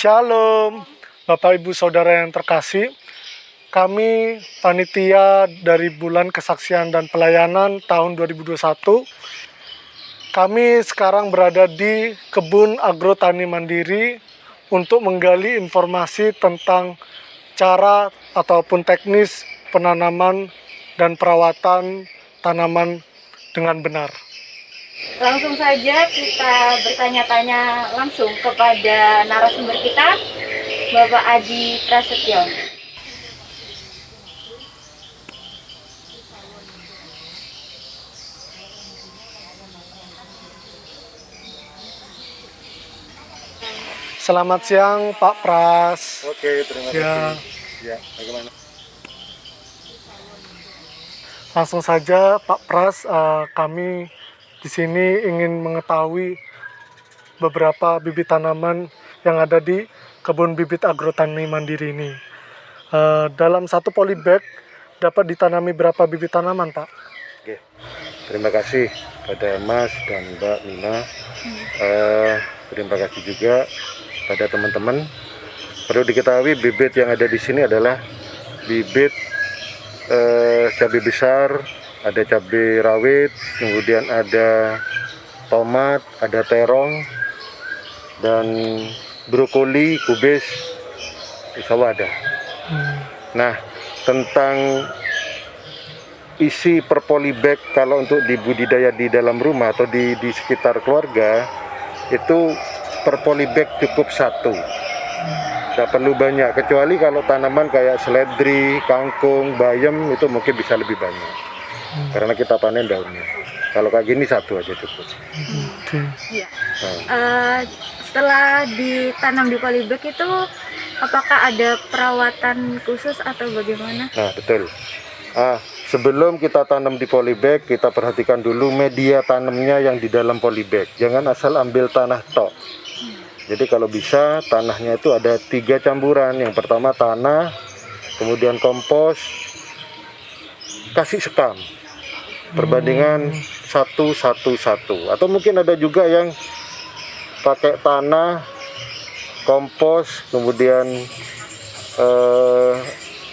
Shalom, Bapak Ibu Saudara yang terkasih. Kami panitia dari Bulan Kesaksian dan Pelayanan tahun 2021. Kami sekarang berada di Kebun Agrotani Mandiri untuk menggali informasi tentang cara ataupun teknis penanaman dan perawatan tanaman dengan benar. Langsung saja kita bertanya-tanya langsung kepada narasumber kita, Bapak Adi Prasetyo. Selamat siang Pak Pras. Oke, terima kasih. Ya, bagaimana? Langsung saja Pak Pras, kami di sini ingin mengetahui beberapa bibit tanaman yang ada di Kebun Bibit Agrotani Mandiri ini. Dalam satu polybag dapat ditanami berapa bibit tanaman, Pak? Oke, terima kasih pada Mas dan Mbak Nina. Terima kasih juga pada teman-teman. Perlu diketahui bibit yang ada di sini adalah bibit cabai besar, ada cabai rawit, kemudian ada tomat, ada terong, dan brokoli, kubis, insya Allah ada. Nah, tentang isi per polybag kalau untuk dibudidaya di dalam rumah atau di sekitar keluarga, itu per polybag cukup 1. Tidak perlu banyak, kecuali kalau tanaman kayak seledri, kangkung, bayam itu mungkin bisa lebih banyak. Karena kita panen daunnya. Kalau kayak gini 1 aja cukup. Ya. Setelah ditanam di polybag itu, apakah ada perawatan khusus atau bagaimana? Nah, betul. Sebelum kita tanam di polybag, kita perhatikan dulu media tanamnya yang di dalam polybag. Jangan asal ambil tanah tok. Jadi kalau bisa tanahnya itu ada 3 campuran. Yang pertama tanah, kemudian kompos, kasih sekam. Perbandingan 1:1:1. Atau mungkin ada juga yang pakai tanah, kompos, kemudian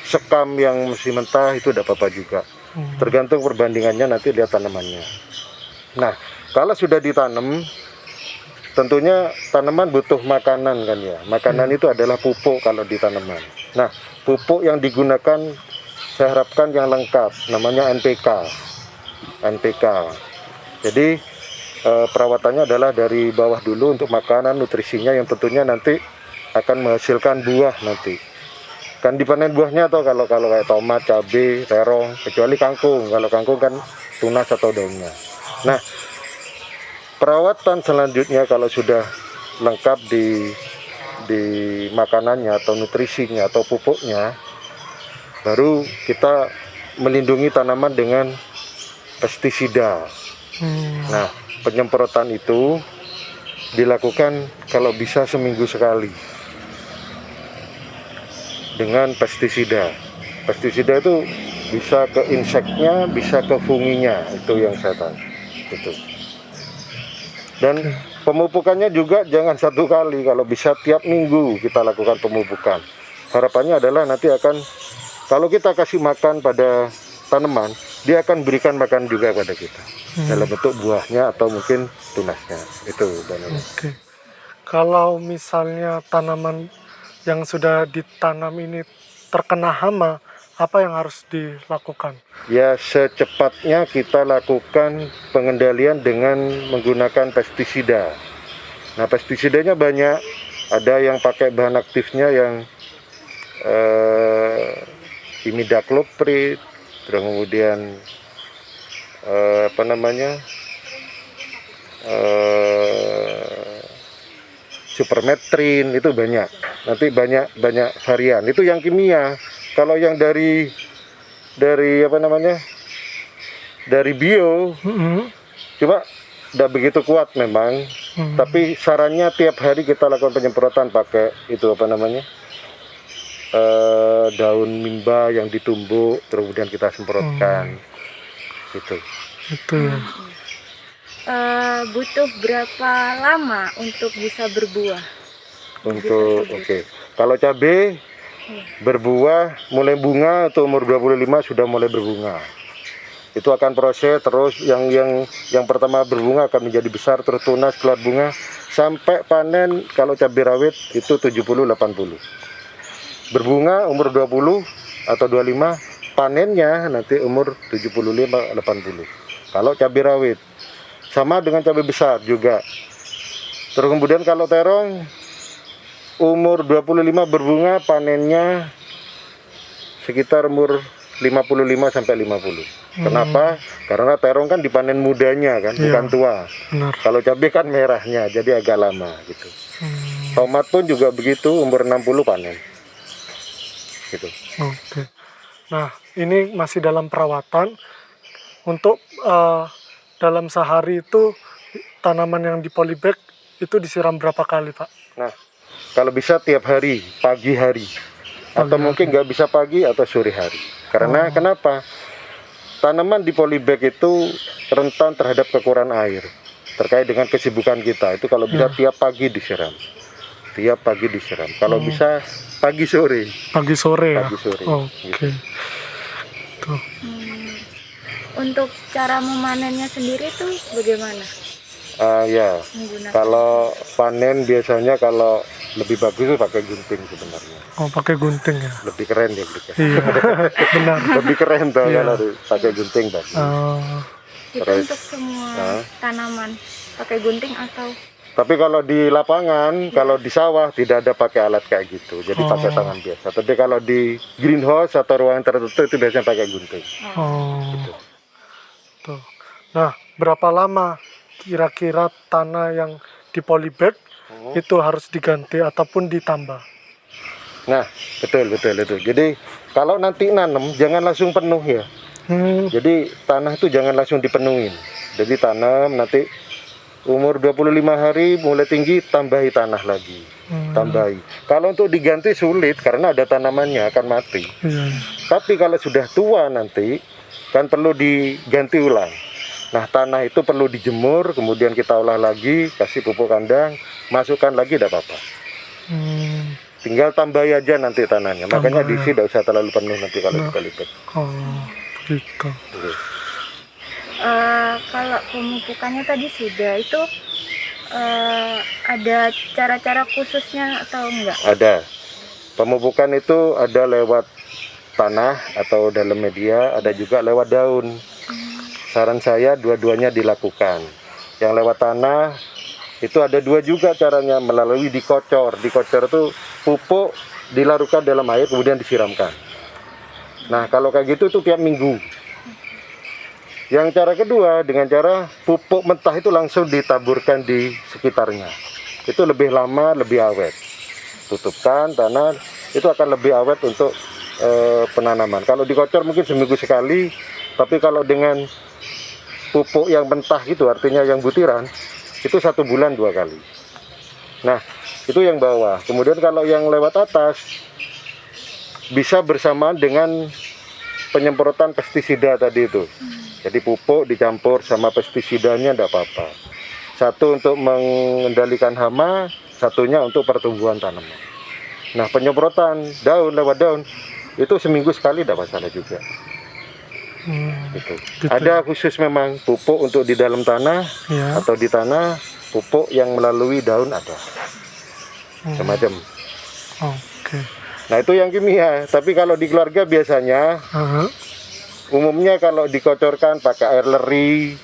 sekam yang masih mentah, itu tidak apa-apa juga. Tergantung perbandingannya, nanti lihat tanamannya. Nah, kalau sudah ditanam, tentunya tanaman butuh makanan kan ya. Makanan itu adalah pupuk kalau di tanaman. Nah, pupuk yang digunakan saya harapkan yang lengkap, namanya NPK. Jadi perawatannya adalah dari bawah dulu untuk makanan, nutrisinya yang tentunya nanti akan menghasilkan buah nanti. Kan dipanen buahnya atau kalau kayak tomat, cabai, terong, kecuali kangkung. Kalau kangkung kan tunas atau daunnya. Nah, perawatan selanjutnya kalau sudah lengkap di makanannya atau nutrisinya atau pupuknya, baru kita melindungi tanaman dengan pestisida. Nah, penyemprotan itu dilakukan kalau bisa seminggu sekali dengan pestisida. Pestisida itu bisa ke inseknya, bisa ke funginya, itu yang saya tahu. Itu. Dan pemupukannya juga jangan 1 kali, kalau bisa tiap minggu kita lakukan pemupukan. Harapannya adalah nanti akan, kalau kita kasih makan pada tanaman, dia akan berikan makan juga pada kita dalam bentuk buahnya atau mungkin tunasnya. Itu. Oke. Kalau misalnya tanaman yang sudah ditanam ini terkena hama, apa yang harus dilakukan? Ya, secepatnya kita lakukan pengendalian dengan menggunakan pestisida. Nah, pestisidanya banyak. Ada yang pakai bahan aktifnya yang imidacloprid, terus kemudian supermetrin, itu banyak. Nanti banyak varian. Itu yang kimia. Kalau yang dari bio, cuma tidak begitu kuat memang. Tapi sarannya tiap hari kita lakukan penyemprotan pakai itu daun mimba yang ditumbuk, kemudian kita semprotkan. Itu ya. Butuh berapa lama untuk bisa berbuah? Untuk tersebut. Kalau cabai Iya. berbuah mulai bunga atau umur 25 sudah mulai berbunga. Itu akan proses terus yang pertama berbunga akan menjadi besar terus tunas keluar bunga sampai panen. Kalau cabai rawit itu 70-80. Berbunga umur 20 atau 25, panennya nanti umur 75-80. Kalau cabai rawit sama dengan cabai besar juga. Terus kemudian kalau terong umur 25 berbunga, panennya sekitar umur 55 sampai 50. Kenapa? Karena terong kan dipanen mudanya kan, Iya. bukan tua. Benar. Kalau cabai kan merahnya, jadi agak lama gitu. Tomat pun juga begitu, umur 60 panen. Gitu. Oke. Nah, ini masih dalam perawatan. Untuk dalam sehari itu tanaman yang di polybag itu disiram berapa kali, Pak? Nah, kalau bisa tiap hari, pagi hari. Atau mungkin nggak bisa pagi atau sore hari. Karena kenapa? Tanaman di polybag itu rentan terhadap kekurangan air. Terkait dengan kesibukan kita. Itu kalau bisa tiap pagi disiram. Tiap pagi disiram. Kalau bisa pagi sore. Pagi sore ya? Pagi sore. Oke. Tuh. Untuk cara memanennya sendiri tuh bagaimana? Ya, Menggunakan kalau panen biasanya kalau lebih bagus itu pakai gunting sebenarnya. Oh, pakai gunting ya? Lebih keren ya, lebih keren. Iya, benar. Lebih keren tuh Iya. kalau pakai gunting bagus. itu Terus, untuk semua nah. tanaman pakai gunting atau Tapi kalau di lapangan, kalau di sawah tidak ada pakai alat kayak gitu. Jadi pakai tangan biasa. Tapi kalau di greenhouse atau ruangan tertutup itu biasanya pakai gunting. Oh. Tuh. Nah, berapa lama kira-kira tanah yang di polybag itu harus diganti ataupun ditambah? Nah, betul. Jadi kalau nanti nanam jangan langsung penuh ya. Jadi tanah itu jangan langsung dipenuhin. Jadi tanam nanti umur 25 hari mulai tinggi, tambahi tanah lagi. Tambahi. Kalau untuk diganti sulit karena ada tanamannya akan mati. Iya. Tapi kalau sudah tua nanti kan perlu diganti ulang. Nah, tanah itu perlu dijemur, kemudian kita olah lagi, kasih pupuk kandang, masukkan lagi, tidak apa-apa. Tinggal tambahi aja nanti tanahnya. Makanya diisi tidak usah terlalu penuh nanti kalau dipelipet. Oh, gitu. kalau pemupukannya tadi sudah itu ada cara-cara khususnya atau enggak? Ada. Pemupukan itu ada lewat tanah atau dalam media, ada juga lewat daun. Saran saya dua-duanya dilakukan. Yang lewat tanah itu ada dua juga caranya, melalui dikocor. Dikocor itu pupuk dilarutkan dalam air kemudian disiramkan. Nah, kalau kayak gitu itu tiap minggu. Yang cara kedua dengan cara pupuk mentah itu langsung ditaburkan di sekitarnya. Itu lebih lama, lebih awet. Tutupkan tanah, itu akan lebih awet untuk penanaman. Kalau dikocor mungkin seminggu sekali, tapi kalau dengan pupuk yang mentah gitu, artinya yang butiran, itu 1 bulan 2 kali. Nah, itu yang bawah. Kemudian kalau yang lewat atas, bisa bersamaan dengan penyemprotan pestisida tadi itu. Jadi pupuk dicampur sama pestisidanya tidak apa-apa. Satu untuk mengendalikan hama, satunya untuk pertumbuhan tanaman. Nah, penyemprotan daun lewat daun itu seminggu sekali tidak masalah juga. Gitu. Ada khusus memang pupuk untuk di dalam tanah atau di tanah, pupuk yang melalui daun ada. Semacam. Oke. Nah, itu yang kimia. Tapi kalau di keluarga biasanya umumnya kalau dikocorkan pakai air leri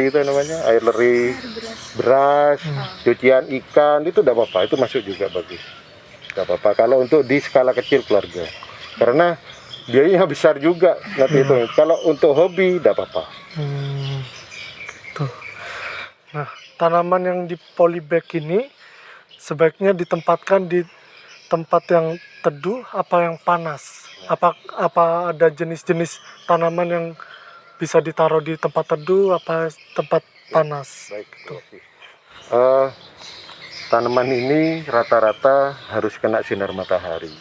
itu namanya, air leri beras, cucian ikan, itu tidak apa-apa, itu masuk juga bagus. Tidak apa-apa kalau untuk di skala kecil keluarga. Karena biayanya besar juga nanti itu. Kalau untuk hobi tidak apa-apa. Tuh. Nah, tanaman yang di polybag ini sebaiknya ditempatkan di tempat yang teduh apa yang panas? Apa ada jenis-jenis tanaman yang bisa ditaruh di tempat teduh apa tempat panas? Baik, tanaman ini rata-rata harus kena sinar matahari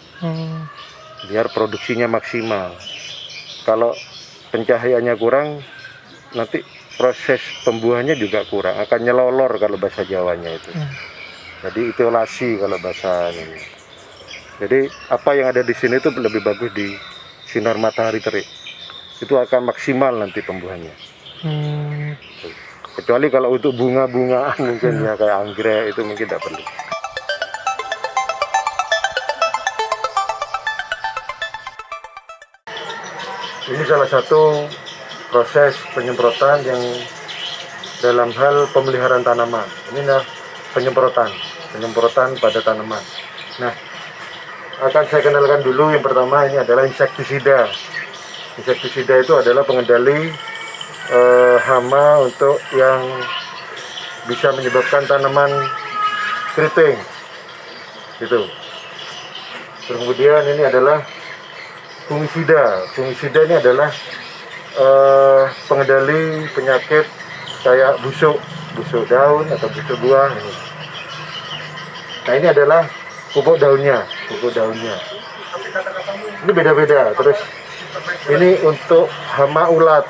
biar produksinya maksimal. Kalau pencahayaannya kurang, nanti proses pembuahannya juga kurang, akan nyelolor kalau bahasa Jawanya itu. Jadi etiolasi kalau bahasa ini. Jadi apa yang ada di sini itu lebih bagus di sinar matahari terik. Itu akan maksimal nanti tumbuhannya. Hmm, Kecuali kalau untuk bunga-bungaan mungkin ya kayak anggrek itu mungkin tidak perlu. Ini salah satu proses penyemprotan yang dalam hal pemeliharaan tanaman. Ini penyemprotan pada tanaman. Nah, akan saya kenalkan dulu yang pertama ini adalah insektisida. Insektisida itu adalah pengendali hama untuk yang bisa menyebabkan tanaman keriting. Gitu. Terus kemudian ini adalah fungisida. Fungisida ini adalah pengendali penyakit kayak busuk daun atau busuk buah ini. Nah ini adalah pupuk daunnya. Ini beda-beda. Terus ini untuk hama ulat.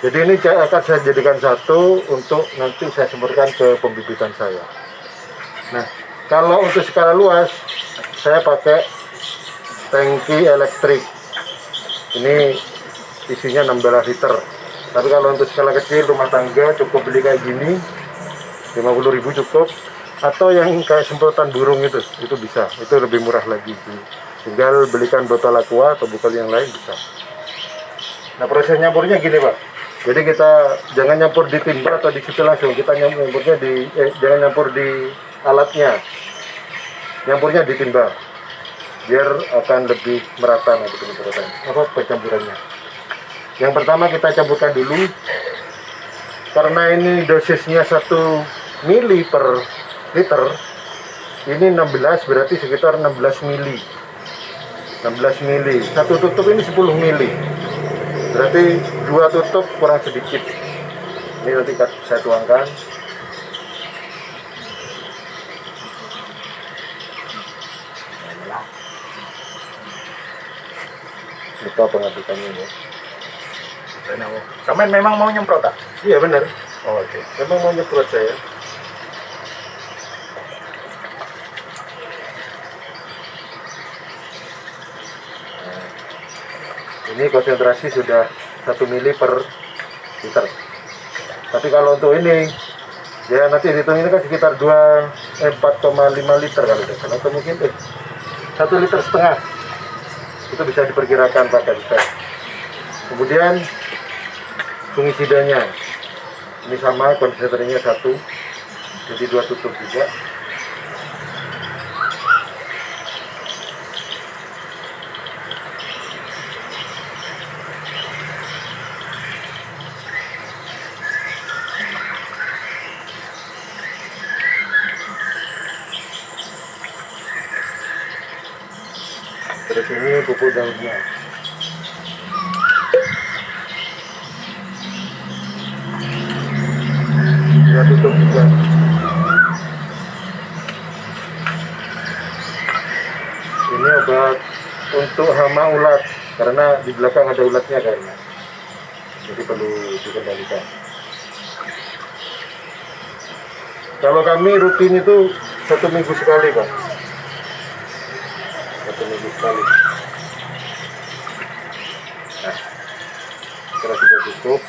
Jadi ini akan saya jadikan satu untuk nanti saya semprotkan ke pembibitan saya. Nah kalau untuk skala luas saya pakai tangki elektrik. Ini isinya 16 liter. Tapi kalau untuk skala kecil rumah tangga cukup beli kayak gini 50.000 cukup, atau yang kayak semprotan burung itu bisa, itu lebih murah lagi. Tinggal belikan botol aqua atau botol yang lain bisa. Nah proses nyampurnya gini Pak, jadi kita jangan nyampur di timba atau di situ langsung, kita nyampurnya jangan nyampur di alatnya, nyampurnya di timba biar akan lebih merata nanti pencampurannya. Yang pertama kita campurkan dulu, karena ini dosisnya 1 mili per liter, ini 16 berarti sekitar 16 mili. Satu tutup ini 10 mili, berarti 2 tutup kurang sedikit. Ini nanti saya tuangkan. Lupa pengaturannya ya. Sampean memang mau nyemprot tak? Iya benar. Oh, oke. Memang mau nyemprot saya. Nah, ini konsentrasi sudah 1 mili per liter. Tapi kalau untuk ini, ya nanti hitung ini kan sekitar 4,5 liter kalau tidak salah. Atau mungkin 1,5 liter. Itu bisa diperkirakan pakai bisa. Kemudian fungisidanya ini sama, konsentrasinya 1, jadi 2 tutup juga. Terus ini pupuk daunnya. Ya tutup juga. Ini obat untuk hama ulat, karena di belakang ada ulatnya kayaknya, jadi perlu dikendalikan. Kalau kami rutin itu 1 minggu sekali Pak, 1 minggu sekali. Nah setelah sudah tutup,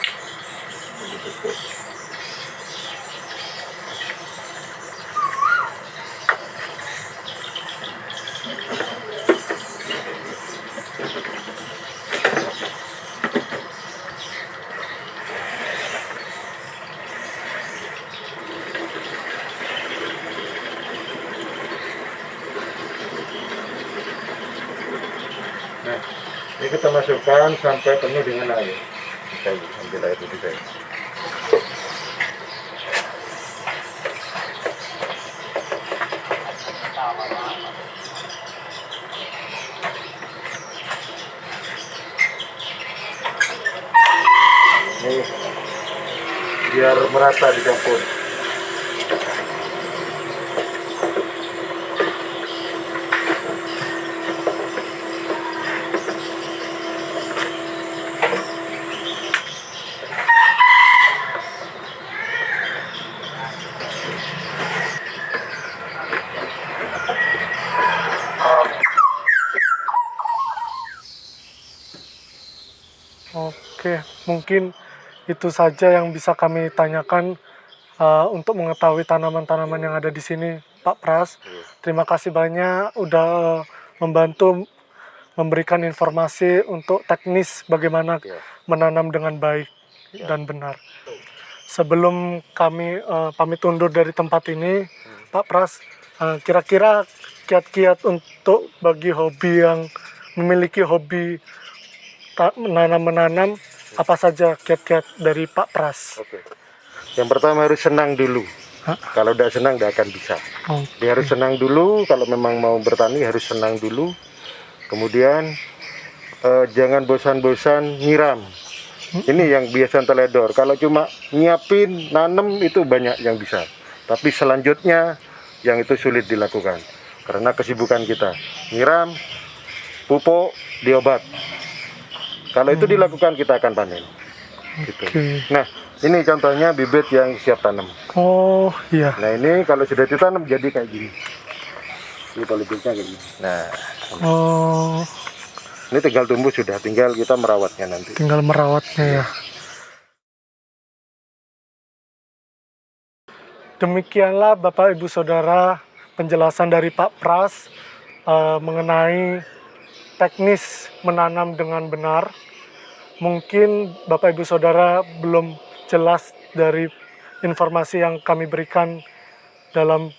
nah ini kita masukkan sampai penuh dengan air. Kita ambil air putih saya. Ini biar merata dicampur. Oke, mungkin itu saja yang bisa kami tanyakan untuk mengetahui tanaman-tanaman yang ada di sini, Pak Pras. Terima kasih banyak udah membantu memberikan informasi untuk teknis bagaimana Ya. menanam dengan baik dan benar. Sebelum kami pamit undur dari tempat ini, Pak Pras, kira-kira kiat-kiat untuk bagi hobi yang memiliki hobi menanam, apa saja kiat-kiat dari Pak Pras? Oke. Yang pertama harus senang dulu. Hah? Kalau tidak senang tidak akan bisa. Oh, Dia harus senang dulu. Kalau memang mau bertani harus senang dulu. Kemudian jangan bosan-bosan nyiram. Ini yang biasa teledor. Kalau cuma nyiapin, nanem itu banyak yang bisa. Tapi selanjutnya yang itu sulit dilakukan karena kesibukan kita. Nyiram, pupuk, diobat. Kalau itu dilakukan kita akan panen. Gitu. Oke. Nah, ini contohnya bibit yang siap tanam. Oh iya. Nah, ini kalau sudah ditanam jadi kayak gini. Ini kalau bibitnya kayak gini. Nah, Oh, ini tinggal tumbuh sudah, tinggal kita merawatnya nanti. tinggal merawatnya ya. Demikianlah Bapak Ibu Saudara penjelasan dari Pak Pras mengenai teknis menanam dengan benar. Mungkin Bapak Ibu Saudara belum jelas dari informasi yang kami berikan dalam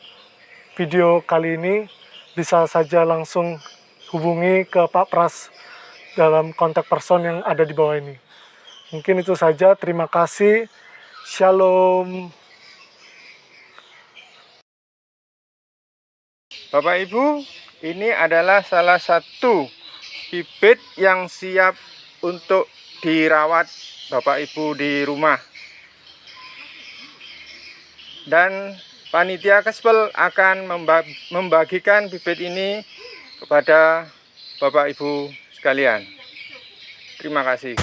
video kali ini, bisa saja langsung hubungi ke Pak Pras dalam kontak person yang ada di bawah ini. Mungkin itu saja, terima kasih. Shalom. Bapak Ibu, ini adalah salah satu bibit yang siap untuk dirawat Bapak Ibu di rumah. Dan panitia Kespel akan membagikan bibit ini kepada Bapak Ibu sekalian. Terima kasih.